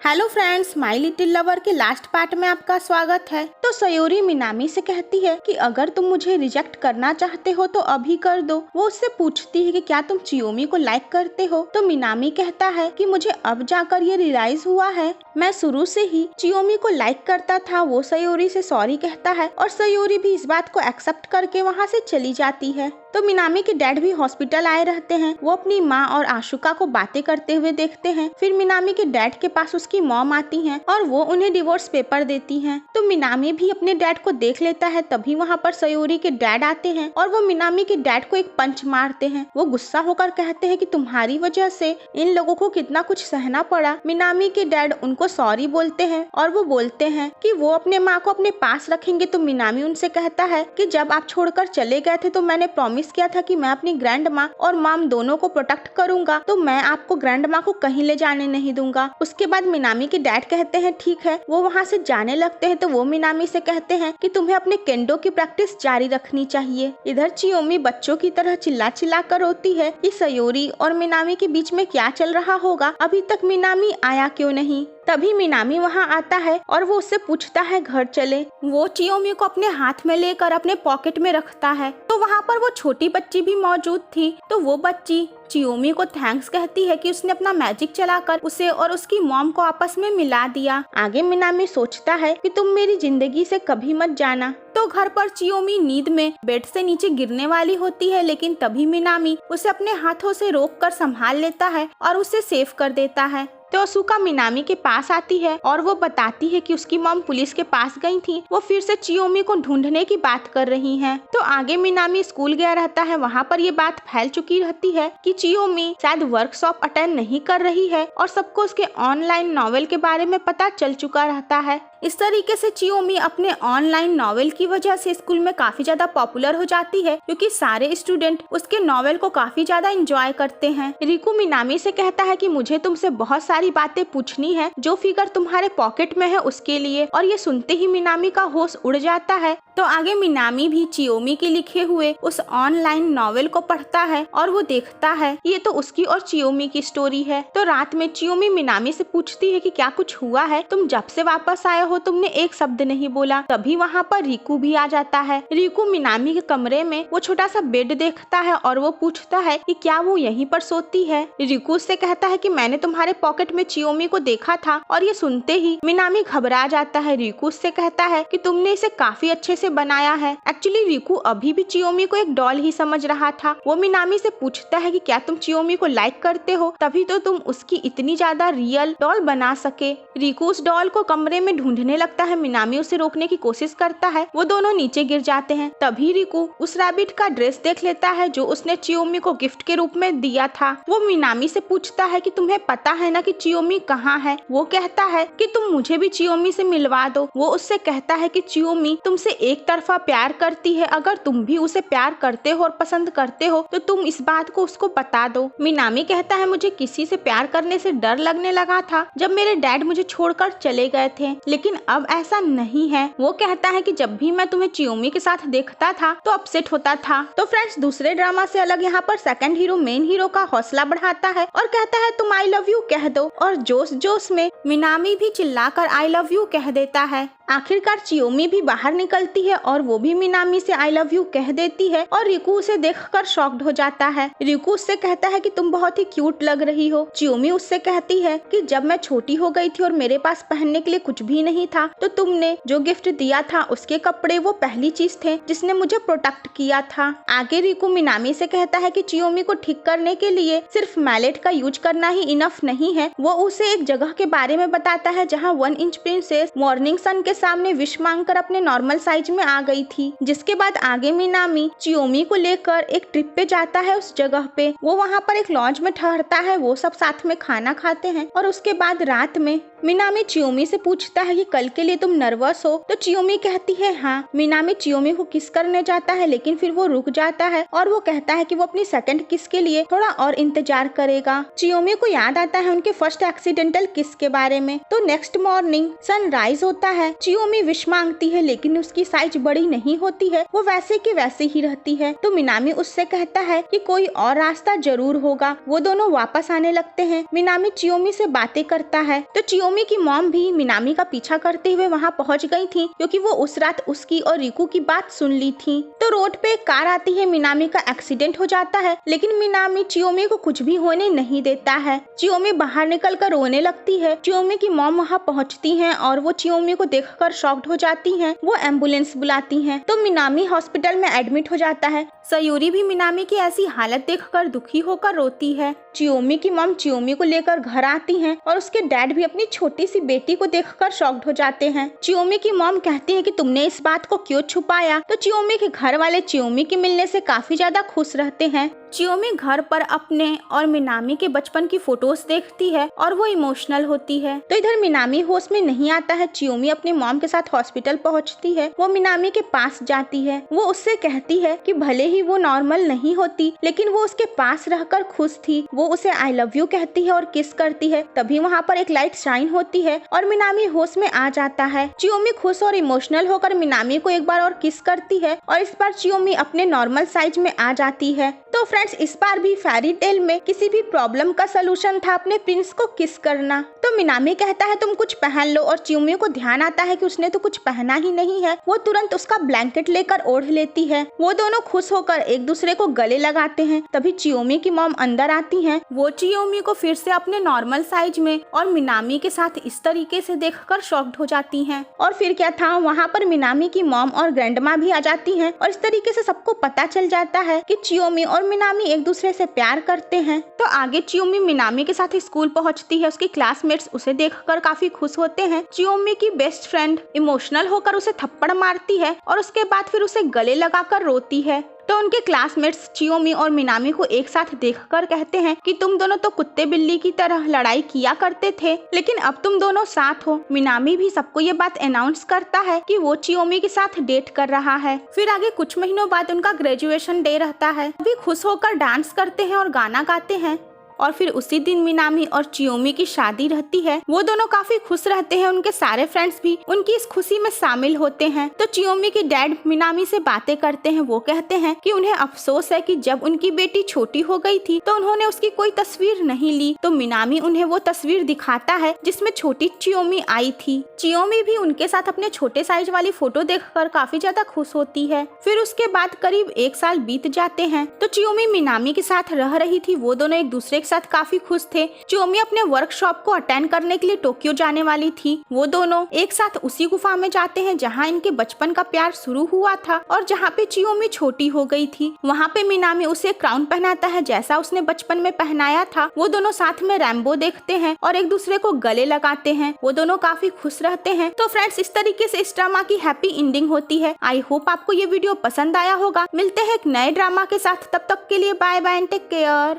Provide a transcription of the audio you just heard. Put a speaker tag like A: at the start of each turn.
A: Hello friends, my little lover के last part में आपका स्वागत है। तो सयोरी मिनामी से कहती है कि अगर तुम मुझे रिजेक्ट करना चाहते हो तो अभी कर दो। वो उससे पूछती है कि क्या तुम चियोमी को लाइक करते हो। तो मिनामी कहता है कि मुझे अब जाकर ये रियलाइज हुआ है, मैं शुरू से ही चियोमी को लाइक करता था। वो सयोरी से सॉरी कहता है और सयोरी भी इस बात को एक्सेप्ट करके वहाँ से चली जाती है। तो मिनामी के डैड भी हॉस्पिटल आए रहते हैं। वो अपनी माँ और आशुका को बातें करते हुए देखते हैं। फिर मिनामी के डैड के पास उसकी मॉम आती हैं और वो उन्हें डिवोर्स पेपर देती हैं। तो मिनामी भी अपने डैड को देख लेता है। तभी वहाँ पर सयोरी के डैड आते हैं और वो मिनामी के डैड को एक पंच मारते हैं। वो गुस्सा होकर कहते हैं कि तुम्हारी वजह से इन लोगों को कितना कुछ सहना पड़ा। मिनामी के डैड उनको सॉरी बोलते हैं और वो बोलते हैं कि वो अपने माँ को अपने पास रखेंगे। तो मिनामी उनसे कहता है कि जब आप छोड़कर चले गए थे तो मैंने प्रॉमिस किया था कि मैं अपनी ग्रैंड माँ और मॉम दोनों को प्रोटेक्ट करूंगा, तो मैं आपको ग्रैंड माँ को कहीं ले जाने नहीं दूंगा। उसके बाद मिनामी के डैड कहते हैं ठीक है। वो वहाँ से जाने लगते हैं। तो वो मिनामी से कहते हैं कि तुम्हें अपने केंडो की प्रैक्टिस जारी रखनी चाहिए। इधर चियोमी बच्चों की तरह चिल्ला चिल्ला कर रोती है कि सयोरी और मिनामी के बीच में क्या चल रहा होगा, अभी तक मिनामी आया क्यों नहीं। तभी मिनामी वहाँ आता है और वो उससे पूछता है घर चले। वो चियोमी को अपने हाथ में लेकर अपने पॉकेट में रखता है। तो वहाँ पर वो छोटी बच्ची भी मौजूद थी। तो वो बच्ची चियोमी को थैंक्स कहती है कि उसने अपना मैजिक चलाकर उसे और उसकी मॉम को आपस में मिला दिया। आगे मिनामी सोचता है कि तुम मेरी जिंदगी से कभी मत जाना। तो घर पर चियोमी नींद में बेड से नीचे गिरने वाली होती है, लेकिन तभी मिनामी उसे अपने हाथों से रोककर संभाल लेता है और उसे सेव कर देता है। तो असुका मिनामी के पास आती है और वो बताती है कि उसकी मॉम पुलिस के पास गई थी। वो फिर से चियोमी को ढूंढने की बात कर रही हैं। तो आगे मिनामी स्कूल गया रहता है। वहाँ पर ये बात फैल चुकी रहती है कि चियोमी शायद वर्कशॉप अटेंड नहीं कर रही है और सबको उसके ऑनलाइन नॉवेल के बारे में पता चल चुका रहता है। इस तरीके से चियोमी अपने ऑनलाइन नॉवेल की वजह से स्कूल में काफी ज्यादा पॉपुलर हो जाती है, क्योंकि सारे स्टूडेंट उसके नॉवेल को काफी ज्यादा एंजॉय करते हैं। रिकू मिनामी से कहता है कि मुझे तुमसे बहुत सारी बातें पूछनी है, जो फिगर तुम्हारे पॉकेट में है उसके लिए। और ये सुनते ही मिनामी का होश उड़ जाता है। तो आगे मिनामी भी चियोमी के लिखे हुए उस ऑनलाइन नॉवेल को पढ़ता है और वो देखता है ये तो उसकी और चियोमी की स्टोरी है। तो रात में चियोमी मिनामी से पूछती है कि क्या कुछ हुआ है, तुम जब से वापस आए हो तुमने एक शब्द नहीं बोला। तभी वहाँ पर रिकू भी आ जाता है। रिकू मिनामी के कमरे में वो छोटा सा बेड देखता है और वो पूछता है कि क्या वो यहीं पर सोती है। रिकू से कहता है कि मैंने तुम्हारे पॉकेट में चियोमी को देखा था। और ये सुनते ही मिनामी घबरा जाता है। रिकू से कहता है कि तुमने इसे काफी अच्छे से बनाया है। एक्चुअली रिकू अभी भी चियोमी को एक डॉल ही समझ रहा था। वो मिनामी से पूछता है कि क्या तुम चियोमी को लाइक करते हो, तभी तो तुम उसकी इतनी ज्यादा रियल डॉल बना सके। रिकू उस डॉल को कमरे में ढूंढने लगता है। मिनामी उसे रोकने की कोशिश करता है। वो दोनों नीचे गिर जाते हैं। तभी रिकू उस रैबिट का ड्रेस देख लेता है जो उसने चियोमी को गिफ्ट के रूप में दिया था। वो मिनामी से पूछता है कि तुम्हें पता है ना कि चियोमी कहाँ है। वो कहता है कि तुम मुझे भी चियोमी से मिलवा दो। वो उससे कहता है कि चियोमी तुमसे एक तरफा प्यार करती है, अगर तुम भी उसे प्यार करते हो और पसंद करते हो तो तुम इस बात को उसको बता दो। मिनामी कहता है मुझे किसी से प्यार करने से डर लगने लगा था जब मेरे डैड मुझे छोड़कर चले गए थे, लेकिन अब ऐसा नहीं है। वो कहता है कि जब भी मैं तुम्हें चियोमी के साथ देखता था तो अपसेट होता था। तो फ्रेंड्स, दूसरे ड्रामा से अलग यहाँ पर सेकंड हीरो मेन हीरो का हौसला बढ़ाता है और कहता है तुम आई लव यू कह दो। और जोश जोश में मिनामी भी चिल्लाकर आई लव यू कह देता है। आखिरकार चियोमी भी बाहर निकलती है और वो भी मिनामी से आई लव यू कह देती है और रिकू उसे देखकर शॉक्ड हो जाता है। रिकू उससे कहता है कि तुम बहुत ही क्यूट लग रही हो। चियोमी उससे कहती है कि जब मैं छोटी हो गई थी और मेरे पास पहनने के लिए कुछ भी नहीं था तो तुमने जो गिफ्ट दिया था उसके कपड़े वो पहली चीज थे जिसने मुझे प्रोटेक्ट किया था। आगे रिकू मिनामी से कहता है कि चियोमी को ठीक करने के लिए सिर्फ मैलेट का यूज करना ही इनफ नहीं है। वो उसे एक जगह के बारे में बताता है जहाँ 1 इंच प्रिंसेस मॉर्निंग सन के सामने विश मांगकर अपने नॉर्मल साइज में आ गई थी। जिसके बाद आगे मिनामी चियोमी को लेकर एक ट्रिप पे जाता है उस जगह पे। वो वहाँ पर एक लॉन्च में ठहरता है। वो सब साथ में खाना खाते हैं और उसके बाद रात में मिनामी चियोमी से पूछता है कि कल के लिए तुम नर्वस हो। तो चियोमी कहती है हाँ। मिनामी चियोमी को किस करने जाता है, लेकिन फिर वो रुक जाता है और वो कहता है कि वो अपनी सेकंड किस के लिए थोड़ा और इंतजार करेगा। चियोमी को याद आता है उनके फर्स्ट एक्सीडेंटल किस के बारे में। तो नेक्स्ट मॉर्निंग सनराइज होता है। चियोमी विश मांगती है लेकिन उसकी साइज बड़ी नहीं होती है, वो वैसे की वैसे ही रहती है। तो मिनामी उससे कहता है कि कोई और रास्ता जरूर होगा। वो दोनों वापस आने लगते हैं। मिनामी चियोमी से बातें करता है। तो चियोमी की मॉम भी मिनामी का पीछा करते हुए वहाँ पहुँच गई थी क्योंकि वो उस रात उसकी और रिकू की बात सुन ली थी। तो रोड पे एक कार आती है, मिनामी का एक्सीडेंट हो जाता है लेकिन मिनामी चियोमी को कुछ भी होने नहीं देता है। चियोमी बाहर निकल कर रोने लगती है। चियोमी की मॉम वहाँ पहुँचती है और वो चियोमी को देखकर शॉक्ड हो जाती हैं। वो एम्बुलेंस बुलाती हैं। तो मिनामी हॉस्पिटल में एडमिट हो जाता है। सयूरी भी मिनामी की ऐसी हालत देखकर दुखी होकर रोती है। चियोमी की मॉम चियोमी को लेकर घर आती हैं और उसके डैड भी अपनी छोटी सी बेटी को देखकर शॉक्ड हो जाते हैं। चियोमी की मॉम कहती है कि तुमने इस बात को क्यों छुपाया। तो चियोमी के घर वाले चियोमी के मिलने से काफी ज्यादा खुश रहते हैं। चियोमी घर पर अपने और मिनामी के बचपन की फोटोज देखती है और वो इमोशनल होती है। तो इधर मिनामी होश में नहीं आता है। चियोमी अपनी मॉम के साथ हॉस्पिटल पहुंचती है। वो मिनामी के पास जाती है। वो उससे कहती है कि भले ही वो नॉर्मल नहीं होती लेकिन वो उसके पास रहकर खुश थी। वो उसे आई लव यू कहती है और किस करती है। तभी वहाँ पर एक लाइट शाइन होती है और मिनामी होश में आ जाता है। चियोमी खुश और इमोशनल होकर मिनामी को एक बार और किस करती है और इस बार चियोमी अपने नॉर्मल साइज में आ जाती है। तो फ्रेंड्स, इस बार भी फेरी टेल में किसी भी प्रॉब्लम का सलूशन था अपने प्रिंस को किस करना। तो मिनामी कहता है तुम कुछ पहन लो और चियोमी को ध्यान आता है कि उसने तो कुछ पहना ही नहीं है। वो तुरंत उसका ब्लैंकेट लेकर ओढ़ लेती है। वो दोनों खुश होकर एक दूसरे को गले लगाते हैं। तभी चियोमी की मॉम अंदर आती हैं। वो चियोमी को फिर से अपने नॉर्मल साइज में और मिनामी के साथ इस तरीके से देखकर शॉक्ड हो जाती हैं। और फिर क्या था, वहाँ पर मिनामी की मॉम और ग्रैंडमा भी आ जाती हैं और इस तरीके से सबको पता चल जाता है कि चियोमी और मिनामी एक दूसरे से प्यार करते हैं। तो आगे चियोमी मिनामी के साथ स्कूल पहुंचती है। उसके क्लासमेट्स उसे देखकर काफी खुश होते हैं। चियोमी की बेस्ट फ्रेंड इमोशनल होकर उसे थप्पड़ मारती है और उसके बाद फिर उसे गले लगाकर रोती है। तो उनके क्लासमेट्स चियोमी और मिनामी को एक साथ देखकर कहते हैं कि तुम दोनों तो कुत्ते बिल्ली की तरह लड़ाई किया करते थे लेकिन अब तुम दोनों साथ हो। मिनामी भी सबको ये बात अनाउंस करता है कि वो चियोमी के साथ डेट कर रहा है। फिर आगे कुछ महीनों बाद उनका ग्रेजुएशन डे रहता है। भी खुश होकर डांस करते हैं और गाना गाते हैं और फिर उसी दिन मिनामी और चियोमी की शादी रहती है। वो दोनों काफी खुश रहते हैं। उनके सारे फ्रेंड्स भी उनकी इस खुशी में शामिल होते हैं। तो चियोमी के डैड मिनामी से बातें करते हैं। वो कहते हैं कि उन्हें अफसोस है कि जब उनकी बेटी छोटी हो गई थी तो उन्होंने उसकी कोई तस्वीर नहीं ली। तो मिनामी उन्हें वो तस्वीर दिखाता है जिसमें छोटी चियोमी आई थी। चियोमी भी उनके साथ अपने छोटे साइज वाली फोटो देखकर काफी ज्यादा खुश होती है। फिर उसके बाद करीब 1 साल बीत जाते हैं। तो चियोमी मिनामी के साथ रह रही थी। वो दोनों एक दूसरे साथ काफी खुश थे। चियोमी अपने वर्कशॉप को अटेंड करने के लिए टोक्यो जाने वाली थी। वो दोनों एक साथ उसी गुफा में जाते हैं जहाँ इनके बचपन का प्यार शुरू हुआ था और जहाँ पे चियोमी छोटी हो गई थी। वहाँ पे मिनामी उसे क्राउन पहनाता है जैसा उसने बचपन में पहनाया था। वो दोनों साथ में रैम्बो देखते हैं और एक दूसरे को गले लगाते हैं। वो दोनों काफी खुश रहते हैं। तो फ्रेंड्स, इस तरीके से इस ड्रामा की हैप्पी एंडिंग होती है। आई होप आपको ये वीडियो पसंद आया होगा। मिलते हैं एक नए ड्रामा के साथ। तब तक के लिए bye bye and take care.